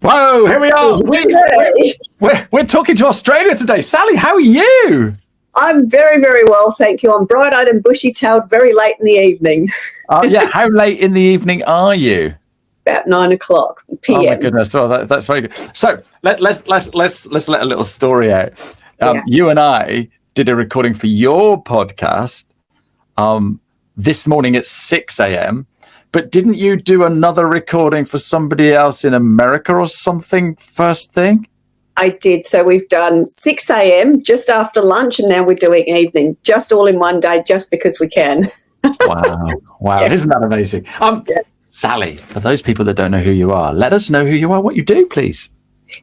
Whoa, here we are. We're talking to Australia today. Sally, how are you? I'm very, very well, thank you. I'm bright-eyed and bushy-tailed very late in the evening. Yeah, how late in the evening are you? About 9:00 p.m. Oh my goodness! Well, that's very good. So let's let a little story out. You and I did a recording for your podcast this morning at 6 a.m. But didn't you do another recording for somebody else in America or something first thing? I did. So we've done 6 a.m. just after lunch, and now we're doing evening, just all in one day, just because we can. Wow. Yeah. Isn't that amazing? Sally, for those people that don't know who you are, let us know who you are, what you do, please.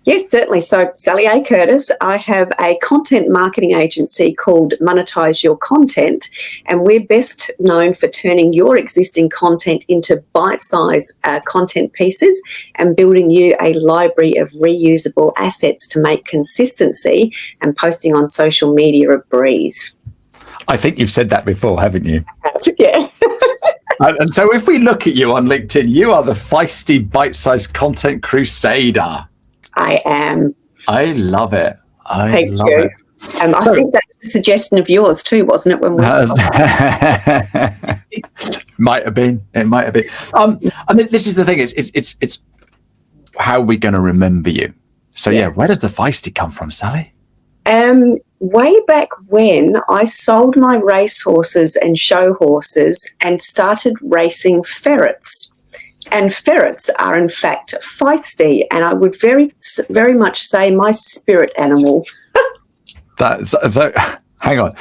Yes, certainly. So Sally A. Curtis, I have a content marketing agency called Monetise Your Content, and we're best known for turning your existing content into bite-sized content pieces and building you a library of reusable assets to make consistency and posting on social media a breeze. I think you've said that before, haven't you? Yeah. And so if we look at you on LinkedIn, you are the feisty bite-sized content crusader. I am. I love it. Thank you. I think that was a suggestion of yours too, wasn't it? When we might have been. It might have been. And this is the thing. It's how are we going to remember you? So where does the feisty come from, Sally? Way back when I sold my racehorses and show horses and started racing ferrets. And ferrets are, in fact, feisty, and I would very, very much say my spirit animal. So hang on.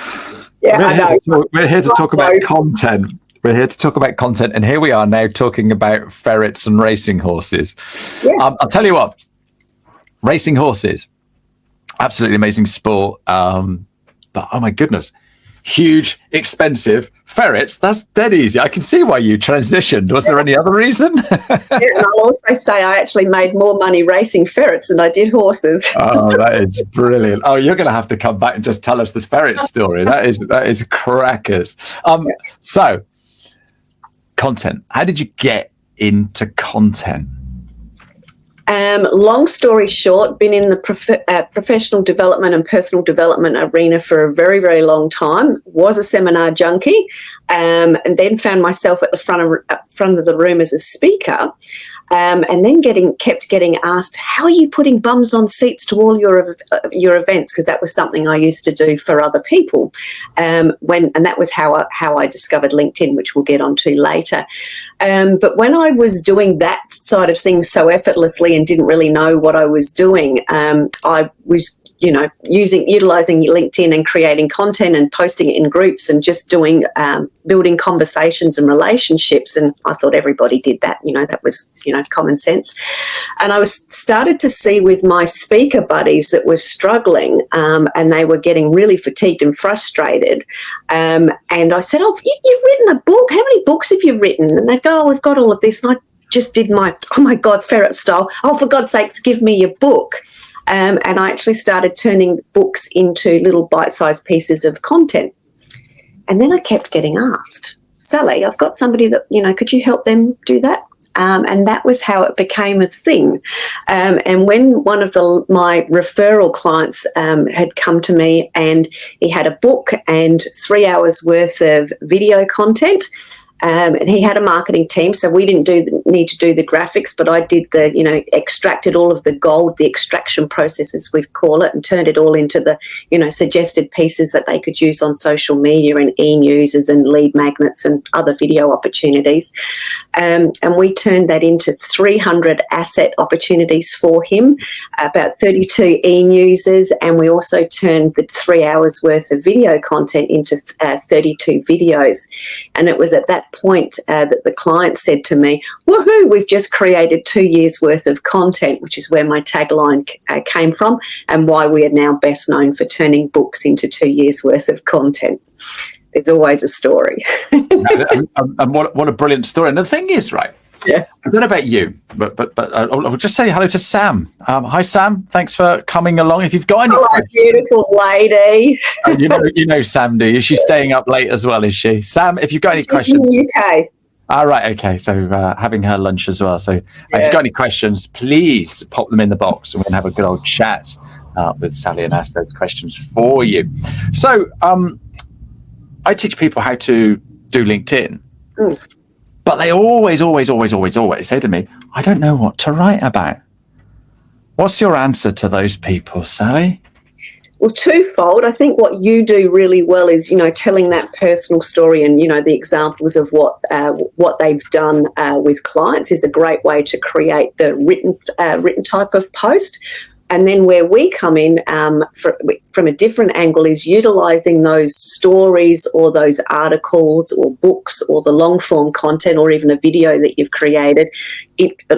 Yeah, we're here to talk about content. We're here to talk about content, and here we are now talking about ferrets and racing horses. Yeah. I'll tell you what, racing horses, absolutely amazing sport. But oh my goodness, huge, expensive. Ferrets, that's dead easy. I can see why you transitioned. Was there any other reason? And I'll also say I actually made more money racing ferrets than I did horses. Oh, that is brilliant. Oh, you're going to have to come back and just tell us this ferret story. That is crackers. So, content. How did you get into content? Long story short, been in the professional development and personal development arena for a very, very long time. Was a seminar junkie, and then found myself at the front of the room as a speaker, and then kept getting asked, "How are you putting bums on seats to all your events?" Because that was something I used to do for other people. And that was how I discovered LinkedIn, which we'll get onto later. But when I was doing that side of things so effortlessly and didn't really know what I was doing, I was utilizing LinkedIn and creating content and posting it in groups and just doing building conversations and relationships. And I thought everybody did that. That was common sense. And I started to see with my speaker buddies that were struggling, and they were getting really fatigued and frustrated. And I said, "Oh, you've written a book. How many books have you written?" And they'd go, "Oh, we've got all of this." And I just did my, "Oh my God, ferret style. Oh, for God's sakes, give me your book." And I actually started turning books into little bite-sized pieces of content. And then I kept getting asked, "Sally, I've got somebody that, could you help them do that?" And that was how it became a thing. And when one of my referral clients had come to me and he had a book and 3 hours worth of video content, and he had a marketing team, so we didn't need to do the graphics, but I did extracted all of the gold, the extraction process, as we call it, and turned it all into the, suggested pieces that they could use on social media and e-newsers and lead magnets and other video opportunities. And we turned that into 300 asset opportunities for him, about 32 e-newsers, and we also turned the 3 hours worth of video content into 32 videos. And it was at that point that the client said to me, "Woohoo, we've just created 2 years worth of content," which is where my tagline came from and why we are now best known for turning books into 2 years worth of content. There's always a story. and what a brilliant story. And the thing is, right, I don't know about you, but I'll just say hello to Sam. Hi, Sam. Thanks for coming along. If you've got any questions, beautiful lady. you know Sam, do you? She's staying up late as well, is she? Sam, if you've got any questions. She's in the UK. All right, okay. So having her lunch as well. So if you've got any questions, please pop them in the box and we're going to have a good old chat with Sally and ask those questions for you. So I teach people how to do LinkedIn, but they always say to me, I don't know what to write about. What's your answer to those people, Sally? Well, twofold. I think what you do really well is, telling that personal story and, the examples of what they've done with clients is a great way to create the written type of post. And then where we come in from a different angle is utilising those stories or those articles or books or the long form content or even a video that you've created,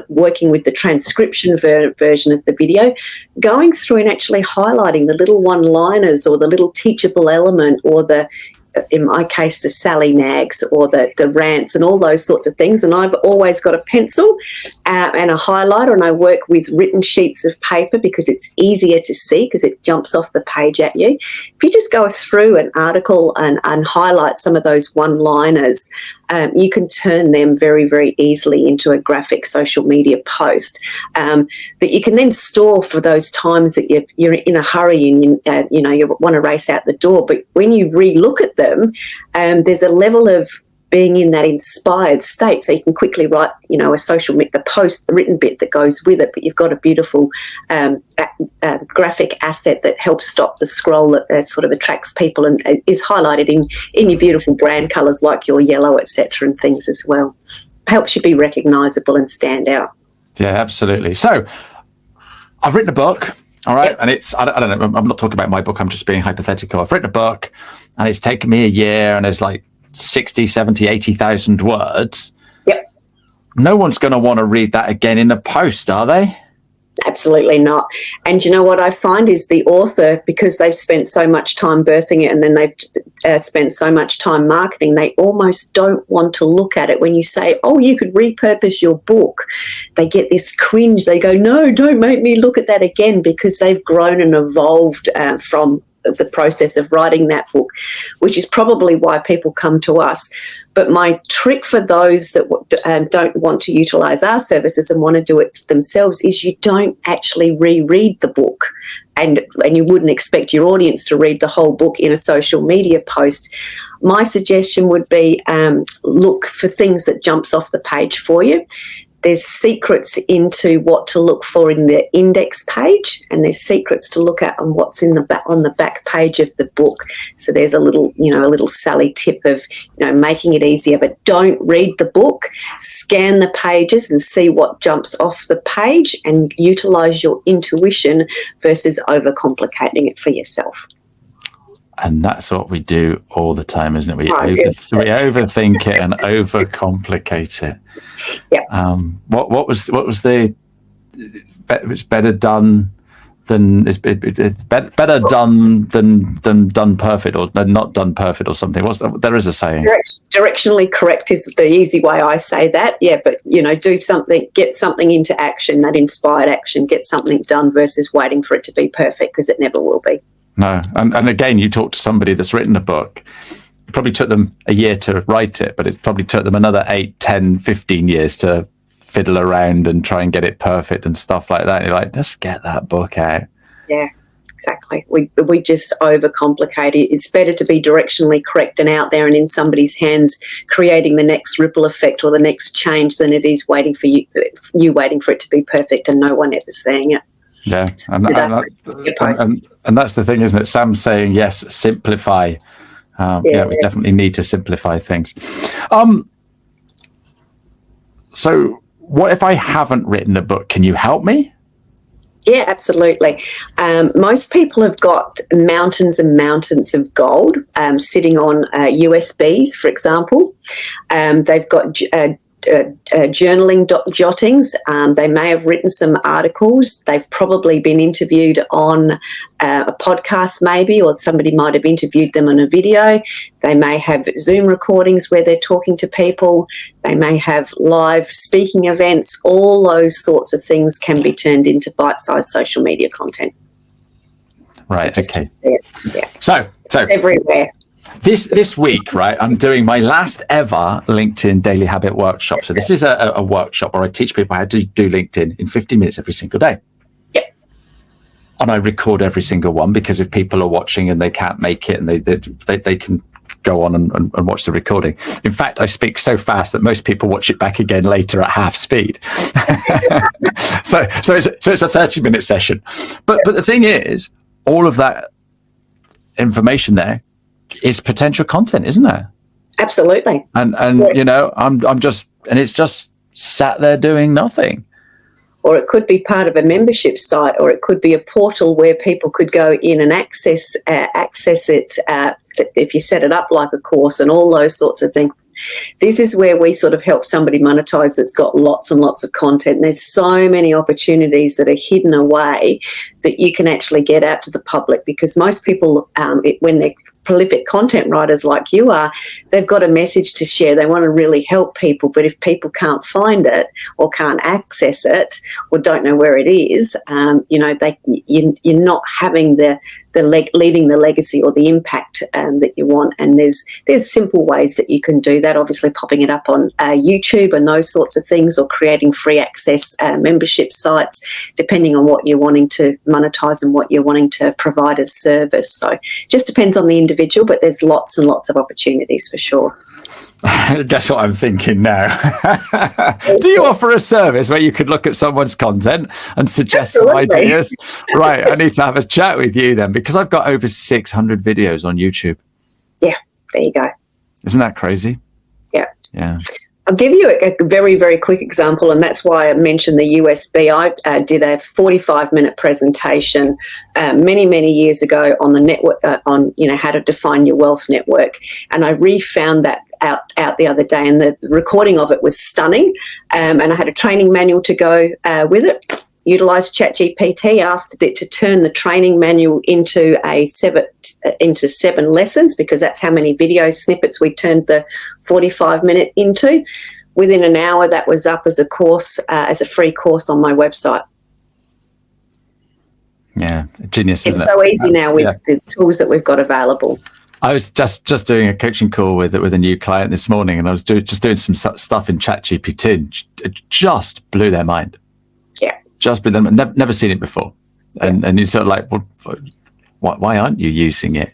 working with the transcription version of the video, going through and actually highlighting the little one-liners or the little teachable element or in my case, the Sally nags or the rants and all those sorts of things. And I've always got a pencil and a highlighter, and I work with written sheets of paper because it's easier to see because it jumps off the page at you. If you just go through an article and highlight some of those one-liners, you can turn them very, very easily into a graphic social media post that you can then store for those times that you're in a hurry and you want to race out the door. But when you re-look at them, there's a level of being in that inspired state, so you can quickly write, the post, the written bit that goes with it, but you've got a beautiful graphic asset that helps stop the scroll that sort of attracts people and is highlighted in your beautiful brand colours like your yellow, etc., and things as well. Helps you be recognisable and stand out. Yeah, absolutely. So I've written a book, all right, and it's, I don't know, I'm not talking about my book, I'm just being hypothetical. I've written a book and it's taken me a year and it's like 60, 70, 80,000 words. Yep. No one's going to want to read that again in a post, are they? Absolutely not. And you know what I find is the author, because they've spent so much time birthing it and then they've spent so much time marketing, they almost don't want to look at it. When you say, oh, you could repurpose your book, they get this cringe. They go, no, don't make me look at that again, because they've grown and evolved from the process of writing that book, which is probably why people come to us. But my trick for those that don't want to utilise our services and want to do it themselves is you don't actually reread the book. And you wouldn't expect your audience to read the whole book in a social media post. My suggestion would be look for things that jumps off the page for you. There's secrets into what to look for in the index page, and there's secrets to look at on what's in on the back page of the book. So there's a little Sally tip of, making it easier, but don't read the book. Scan the pages and see what jumps off the page and utilise your intuition versus overcomplicating it for yourself. And that's what we do all the time, isn't it? We overthink it and overcomplicate it. Yeah. What was the? It's better done than it's better done than done perfect, or not done perfect, or something. There is a saying. Directionally correct is the easy way I say that. Yeah, but do something, get something into action, that inspired action, get something done versus waiting for it to be perfect, because it never will be. No, and again, you talk to somebody that's written a book. It probably took them a year to write it, but it probably took them another 8, 10, 15 years to fiddle around and try and get it perfect and stuff like that. And you're like, just get that book out. Yeah, exactly. We just overcomplicate it. It's better to be directionally correct and out there and in somebody's hands, creating the next ripple effect or the next change, than it is waiting for you waiting for it to be perfect and no one ever seeing it. Yeah, and that's the thing, isn't it? Sam's saying, yes, simplify. We definitely need to simplify things. So what if I haven't written a book? Can you help me? Yeah, absolutely. Most people have got mountains and mountains of gold sitting on USBs, for example. They've got journaling jottings. They may have written some articles. They've probably been interviewed on a podcast maybe, or somebody might have interviewed them on a video. They may have Zoom recordings where they're talking to people. They may have live speaking events. All those sorts of things can be turned into bite-sized social media content. Right, okay. Yeah. So it's everywhere. This week, right, I'm doing my last ever LinkedIn Daily Habit workshop. So this is a workshop where I teach people how to do LinkedIn in 50 minutes every single day. Yep. And I record every single one, because if people are watching and they can't make it, and they can go on and watch the recording. In fact, I speak so fast that most people watch it back again later at half speed. so it's a 30-minute session. But the thing is, all of that information there is potential content, isn't there? Absolutely. And you know, I'm just, and it's just sat there doing nothing. Or it could be part of a membership site, or it could be a portal where people could go in and access it if you set it up like a course and all those sorts of things. This is where we sort of help somebody monetize that's got lots and lots of content. And there's so many opportunities that are hidden away that you can actually get out to the public, because most people, when they're prolific content writers like you are, they've got a message to share. They want to really help people, but if people can't find it or can't access it or don't know where it is, you know, you're not having leaving the legacy or the impact that you want. And there's simple ways that you can do that, obviously popping it up on YouTube and those sorts of things, or creating free access membership sites, depending on what you're wanting to monetize and what you're wanting to provide as service. So just depends on the individual, but there's lots and lots of opportunities for sure. Guess what I'm thinking now? Do you offer a service where you could look at someone's content and suggest Absolutely. Some ideas? Right, I need to have a chat with you then, because I've got over 600 videos on YouTube. Yeah, there you go. Isn't that crazy? Yeah. Yeah. I'll give you a very, very quick example, and that's why I mentioned the USB. I did a 45-minute presentation many, many years ago on the network, on how to define your wealth network, and I refound that out the other day, and the recording of it was stunning. And I had a training manual to go with it. Utilised ChatGPT, asked it to turn the training manual into 7 lessons, because that's how many video snippets we turned the 45-minute into. Within an hour, that was up as a course, as a free course on my website. Yeah, genius. It's so easy now with the tools that we've got available. I was just doing a coaching call with a new client this morning, and I was just doing some stuff in ChatGPT, and it just blew their mind. Yeah. Just blew them. Never seen it before, and you're sort of like, well, why aren't you using it?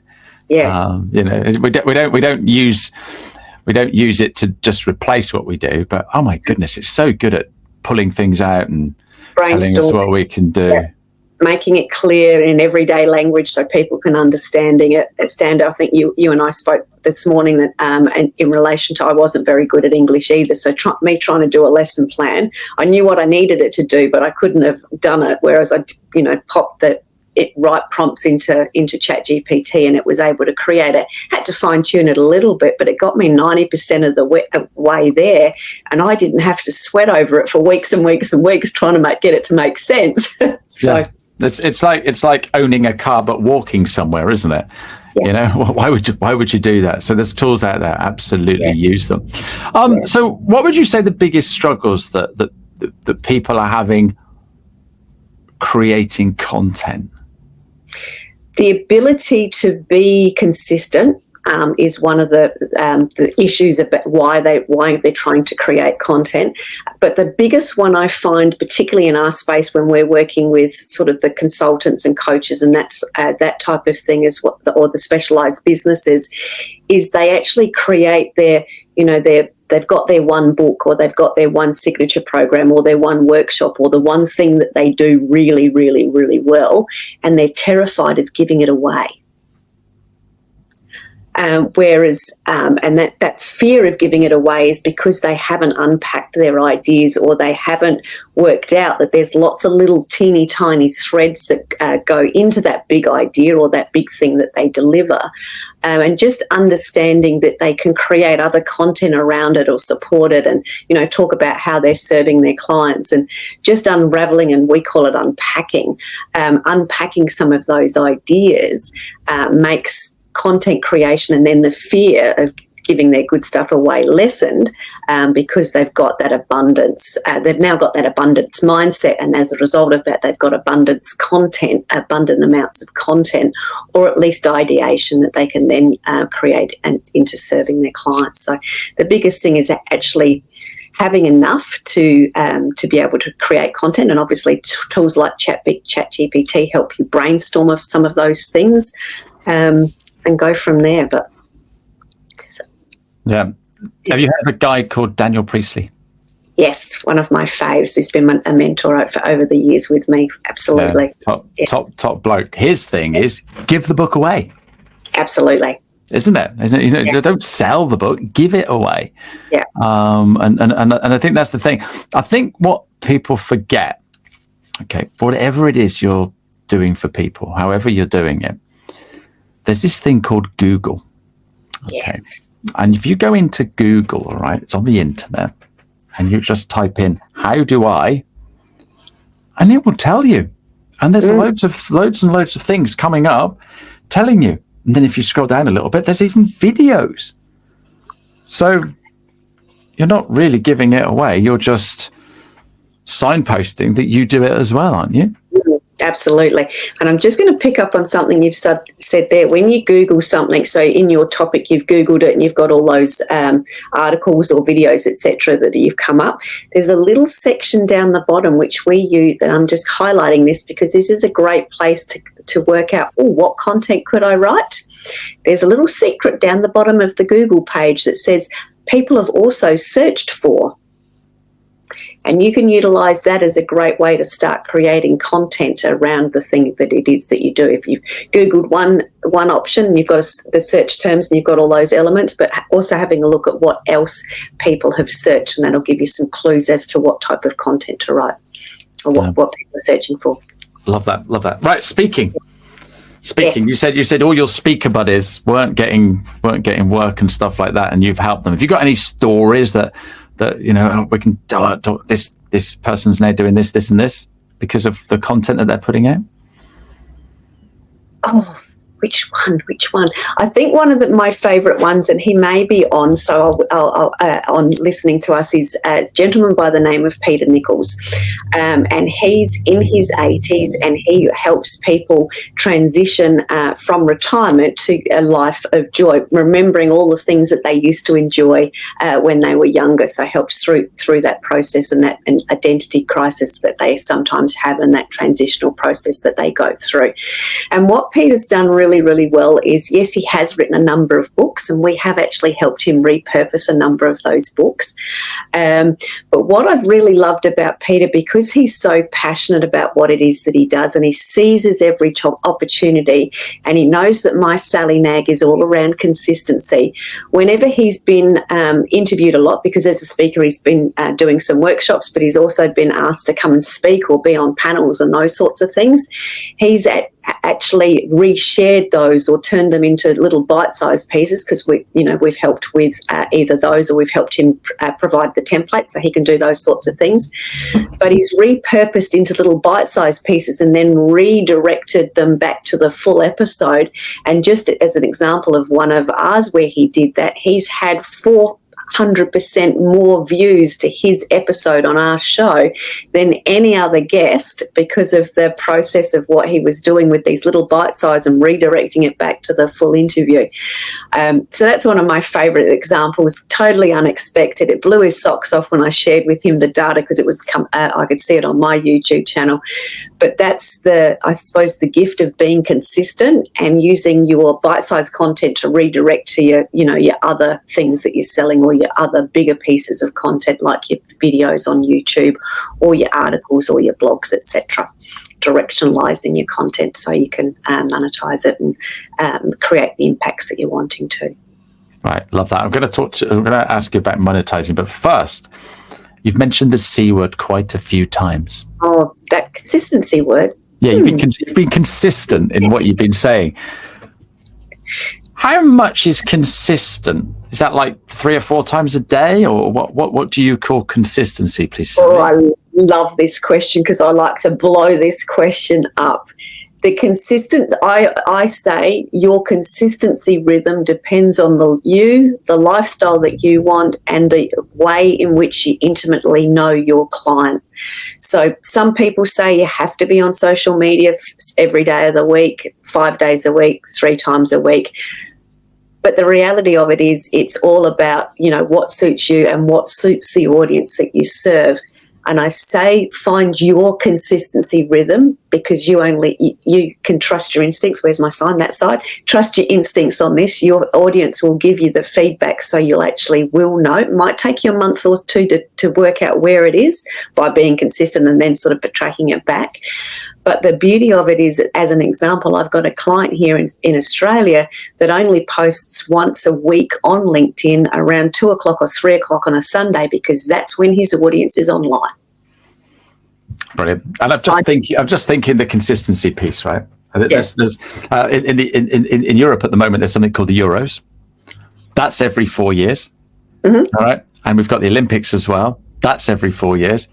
Yeah. We don't use it to just replace what we do, but oh my goodness, it's so good at pulling things out and telling us what we can do. Yeah. Making it clear in everyday language so people can understand it. I think you and I spoke this morning that and in relation to, I wasn't very good at English either. So trying to do a lesson plan, I knew what I needed it to do, but I couldn't have done it. Whereas I, popped the right prompts into ChatGPT, and it was able to create it. Had to fine tune it a little bit, but it got me 90% of the way there, and I didn't have to sweat over it for weeks and weeks and weeks trying to get it to make sense. So. Yeah. It's like owning a car but walking somewhere, isn't it? Yeah. Why would you do that? So there's tools out there. Absolutely use them. So what would you say the biggest struggles that people are having creating content? The ability to be consistent is one of the issues about why they're trying to create content. But the biggest one I find, particularly in our space when we're working with sort of the consultants and coaches and that's that type of thing, or the specialised businesses, is they actually create they've got their one book, or they've got their one signature program, or their one workshop, or the one thing that they do really, really, really well, and they're terrified of giving it away. Whereas that fear of giving it away is because they haven't unpacked their ideas, or they haven't worked out that there's lots of little teeny tiny threads that go into that big idea or that big thing that they deliver. And just understanding that they can create other content around it or support it, and talk about how they're serving their clients, and just unraveling, and we call it unpacking some of those ideas makes content creation, and then the fear of giving their good stuff away lessened because they've got that abundance. They've now got that abundance mindset, and as a result of that, they've got abundant amounts of content, or at least ideation that they can then create and into serving their clients. So the biggest thing is actually having enough to be able to create content, and obviously tools like ChatGPT help you brainstorm of some of those things and go from there. But yeah, have you heard of a guy called Daniel Priestley? Yes, one of my faves. He's been a mentor for over the years with me. Absolutely, top bloke. His thing is give the book away. Absolutely. Isn't it? Don't sell the book, give it away. Yeah. And I think that's the thing. I think what people forget, okay, whatever it is you're doing for people, however you're doing it, there's this thing called Google. Okay? Yes. And if you go into Google, all right, it's on the internet, and you just type in, how do I, and it will tell you. And there's loads and loads of things coming up telling you. And then if you scroll down a little bit, there's even videos. So you're not really giving it away. You're just signposting that you do it as well, aren't you? Absolutely. And I'm just going to pick up on something you've said there. When you Google something, so in your topic, you've Googled it and you've got all those articles or videos, etc., that you've come up. There's a little section down the bottom which we use, and I'm just highlighting this because this is a great place to work out, what content could I write? There's a little secret down the bottom of the Google page that says people have also searched for. And you can utilise that as a great way to start creating content around the thing that it is that you do. If you've Googled one option, you've got the search terms and you've got all those elements, but also having a look at what else people have searched, and that'll give you some clues as to what type of content to write or what people are searching for. Love that. Right, speaking. Yes. You said all your speaker buddies weren't getting work and stuff like that, and you've helped them. Have you got any stories that we can this person's now doing this and this because of the content that they're putting out? Oh, which one? I think one of my favourite ones, and he may be on, so I'll on listening to us, is a gentleman by the name of Peter Nichols. And he's in his 80s, and he helps people transition from retirement to a life of joy, remembering all the things that they used to enjoy when they were younger. So helps through that process and that identity crisis that they sometimes have, and that transitional process that they go through. And what Peter's done really well is, yes, he has written a number of books, and we have actually helped him repurpose a number of those books. But what I've really loved about Peter, because he's so passionate about what it is that he does, and he seizes every opportunity, and he knows that my Sally Nag is all around consistency. Whenever he's been interviewed a lot, because as a speaker he's been doing some workshops, but he's also been asked to come and speak or be on panels and those sorts of things, he's actually reshared those or turned them into little bite-sized pieces, because we've helped with either those, or we've helped him provide the template so he can do those sorts of things. But he's repurposed into little bite-sized pieces and then redirected them back to the full episode. And just as an example of one of ours where he did that, he's had 400% more views to his episode on our show than any other guest, because of the process of what he was doing with these little bite size and redirecting it back to the full interview. So that's one of my favourite examples, totally unexpected. It blew his socks off when I shared with him the data, because it was I could see it on my YouTube channel. But that's I suppose the gift of being consistent and using your bite-sized content to redirect to your other things that you're selling, or your other bigger pieces of content like your videos on YouTube or your articles or your blogs, etc. Directionalizing your content so you can monetize it and create the impacts that you're wanting to. Right, love that. I'm going to ask you about monetizing, but first, you've mentioned the C word quite a few times. Oh, that consistency word. Yeah, you've been consistent in what you've been saying. How much is consistent? Is that like 3 or 4 times a day, or what do you call consistency, please? Oh, I love this question, because I like to blow this question up. The consistent, I say your consistency rhythm depends on the lifestyle that you want, and the way in which you intimately know your client. So some people say you have to be on social media every day of the week, 5 days a week, 3 times a week. But the reality of it is it's all about, what suits you and what suits the audience that you serve. And I say find your consistency rhythm, because you can trust your instincts. Where's my sign? That side. Trust your instincts on this. Your audience will give you the feedback, so you'll actually will know. It might take you a month or two to work out where it is by being consistent and then sort of tracking it back. But the beauty of it is, as an example, I've got a client here in Australia that only posts once a week on LinkedIn around 2 o'clock or 3 o'clock on a Sunday, because that's when his audience is online. Brilliant. And I'm just thinking the consistency piece, right? There's in Europe at the moment, there's something called the Euros. That's every 4 years. Mm-hmm. All right. And we've got the Olympics as well. That's every 4 years.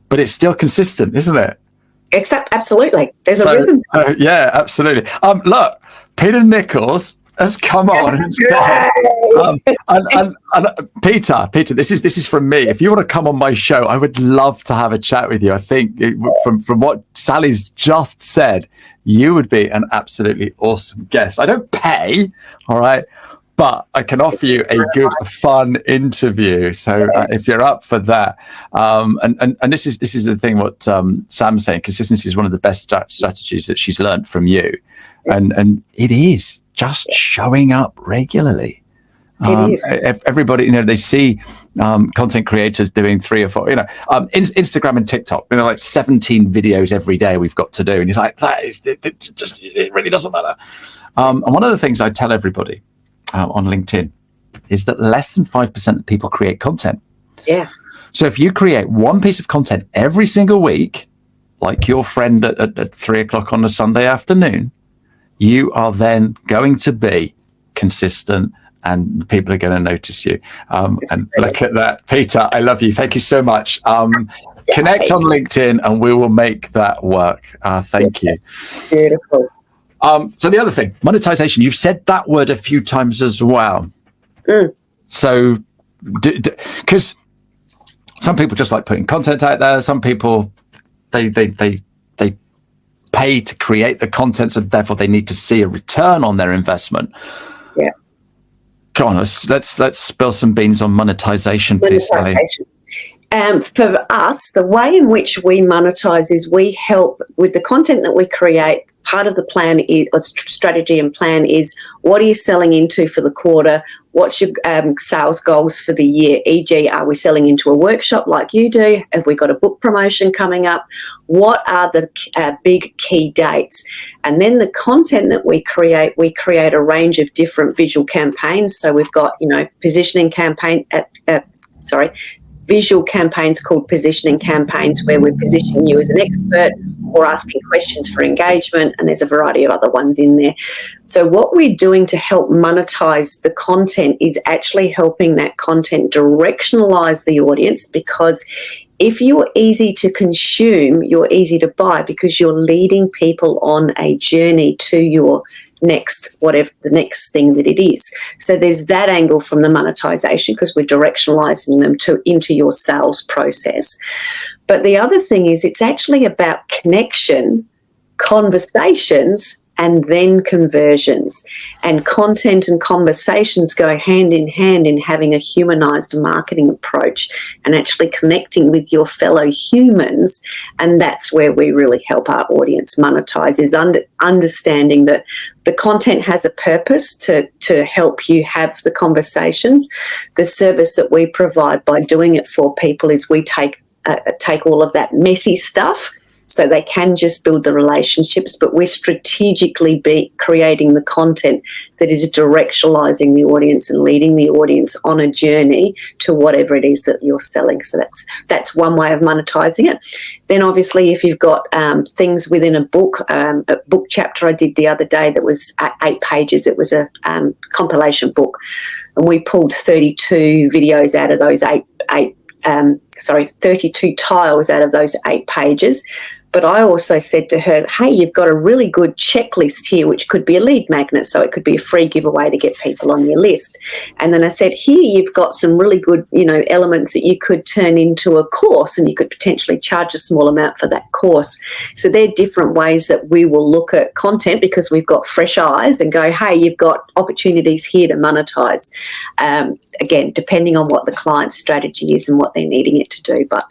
But it's still consistent, isn't it? Absolutely. There's a rhythm. Yeah, absolutely. Look, Peter Nichols has come on and said, and Peter, this is from me. If you want to come on my show, I would love to have a chat with you. I think from what Sally's just said, you would be an absolutely awesome guest. I don't pay, all right, but I can offer you a good, fun interview. So if you're up for that, and this is the thing what Sam's saying. Consistency is one of the best strategies that she's learned from you, and it is just showing up regularly. It is. Everybody, they see content creators doing 3 or 4, Instagram and TikTok, like 17 videos every day we've got to do, and you're like, it really doesn't matter. And one of the things I tell everybody on LinkedIn is that less than 5% of people create content. Yeah. So if you create one piece of content every single week, like your friend at 3 o'clock on a Sunday afternoon, you are then going to be consistent, and people are going to notice you. And look at that. Peter, I love you. Thank you so much. Connect on LinkedIn and we will make that work. Thank you. Beautiful. So the other thing, monetization, you've said that word a few times as well. Mm. So, because some people just like putting content out there. Some people, they pay to create the content, so therefore they need to see a return on their investment. Yeah. Come on, let's spill some beans on monetization, please, Sally. For us, the way in which we monetize is we help with the content that we create. Part of the plan is, or strategy and plan is, what are you selling into for the quarter? What's your sales goals for the year? E.g., are we selling into a workshop like you do? Have we got a book promotion coming up? What are the big key dates? And then the content that we create a range of different visual campaigns. So we've got, positioning campaign visual campaigns called positioning campaigns, where we're positioning you as an expert or asking questions for engagement, and there's a variety of other ones in there. So what we're doing to help monetize the content is actually helping that content directionalize the audience, because if you're easy to consume, you're easy to buy, because you're leading people on a journey to your next, whatever the next thing that it is. So there's that angle from the monetization, because we're directionalizing them into your sales process. But the other thing is, it's actually about connection, conversations, and then conversions. And content and conversations go hand in hand in having a humanized marketing approach and actually connecting with your fellow humans. And that's where we really help our audience monetize, is understanding that the content has a purpose to help you have the conversations. The service that we provide by doing it for people is we take all of that messy stuff, so they can just build the relationships, but we're strategically creating the content that is directionalizing the audience and leading the audience on a journey to whatever it is that you're selling. So that's one way of monetizing it. Then obviously, if you've got things within a book chapter I did the other day that was 8 pages, it was a compilation book, and we pulled 32 videos out of those 32 tiles out of those 8 pages. But I also said to her, hey, you've got a really good checklist here, which could be a lead magnet, so it could be a free giveaway to get people on your list. And then I said, here you've got some really good, elements that you could turn into a course, and you could potentially charge a small amount for that course. So they're different ways that we will look at content, because we've got fresh eyes and go, hey, you've got opportunities here to monetize. Again, depending on what the client's strategy is and what they're needing it to do. But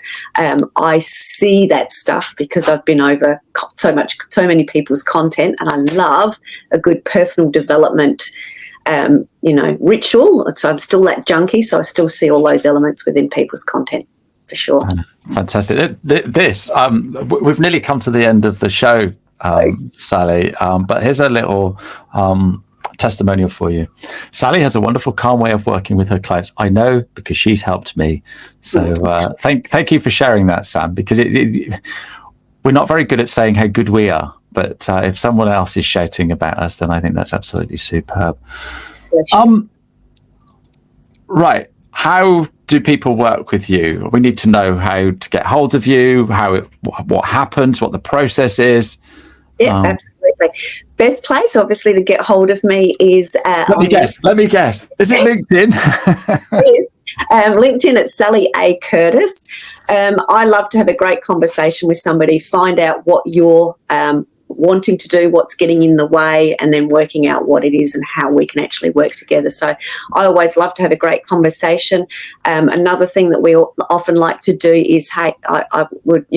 I see that stuff because I've been over so many people's content, and I love a good personal development ritual. So I'm still that junkie, so I still see all those elements within people's content for sure. Fantastic. This we've nearly come to the end of the show, Sally, but here's a little testimonial for you. Sally has a wonderful, calm way of working with her clients. I know, because she's helped me. So thank you for sharing that, Sam, because we're not very good at saying how good we are, but if someone else is shouting about us, then I think that's absolutely superb. Right. How do people work with you? We need to know how to get hold of you, what happens, what the process is. Yeah, absolutely. Best place, obviously, to get hold of me is... Let me guess. Is it LinkedIn? Yes. LinkedIn at Sally A. Curtis. I love to have a great conversation with somebody, find out what you're wanting to do, what's getting in the way, and then working out what it is and how we can actually work together. So I always love to have a great conversation. Another thing that we often like to do is, hey, I would,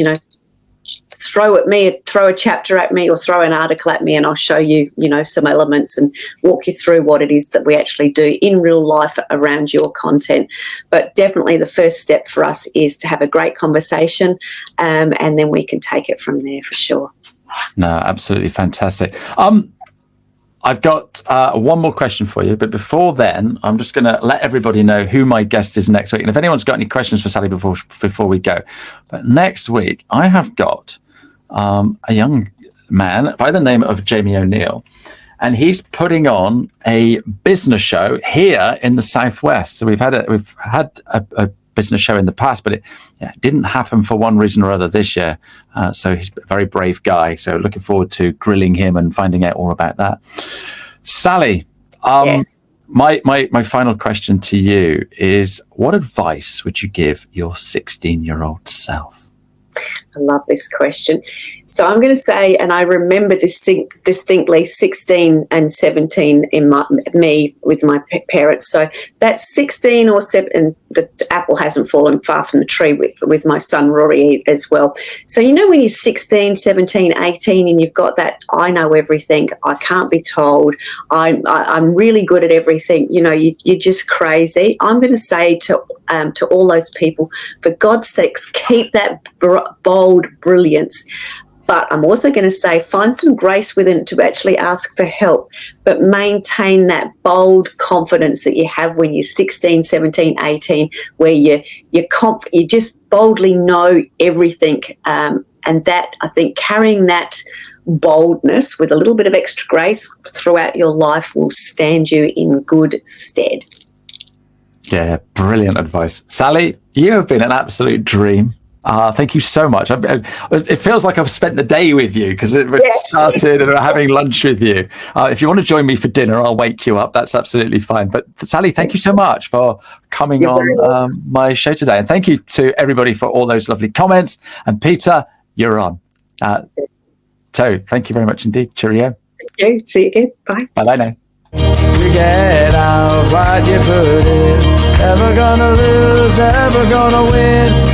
throw a chapter at me or throw an article at me, and I'll show you, some elements and walk you through what it is that we actually do in real life around your content. But definitely the first step for us is to have a great conversation, and then we can take it from there for sure. No, absolutely fantastic. I've got one more question for you, but before then, I'm just going to let everybody know who my guest is next week. And if anyone's got any questions for Sally before we go, but next week I have got a young man by the name of Jamie O'Neill, and he's putting on a business show here in the Southwest. So we've had a business show in the past, but it didn't happen for one reason or other this year. So he's a very brave guy. So looking forward to grilling him and finding out all about that. Sally, Yes. My final question to you is, what advice would you give your 16-year-old self? I love this question. So I'm going to say, and I remember distinctly 16 and 17 in me with my parents. So that's 16 or 7, and the apple hasn't fallen far from the tree with my son Rory as well. So when you're 16, 17, 18 and you've got that, I know everything, I can't be told, I'm really good at everything, you're just crazy. I'm going to say to all those people, for God's sakes, keep that bold brilliance. But I'm also going to say, find some grace within it to actually ask for help, but maintain that bold confidence that you have when you're 16, 17, 18, where you just boldly know everything. And that, I think, carrying that boldness with a little bit of extra grace throughout your life will stand you in good stead. Yeah, brilliant advice. Sally, you have been an absolute dream. Thank you so much. It feels like I've spent the day with you, because it started and we're having lunch with you. If you want to join me for dinner, I'll wake you up. That's absolutely fine. But Sally, thank you so much for coming on my show today. And thank you to everybody for all those lovely comments. And Peter, you're on. So thank you very much indeed. Cheerio. Thank you. See you again. Bye. Bye now. You get out what you put in. Never gonna lose, never gonna win.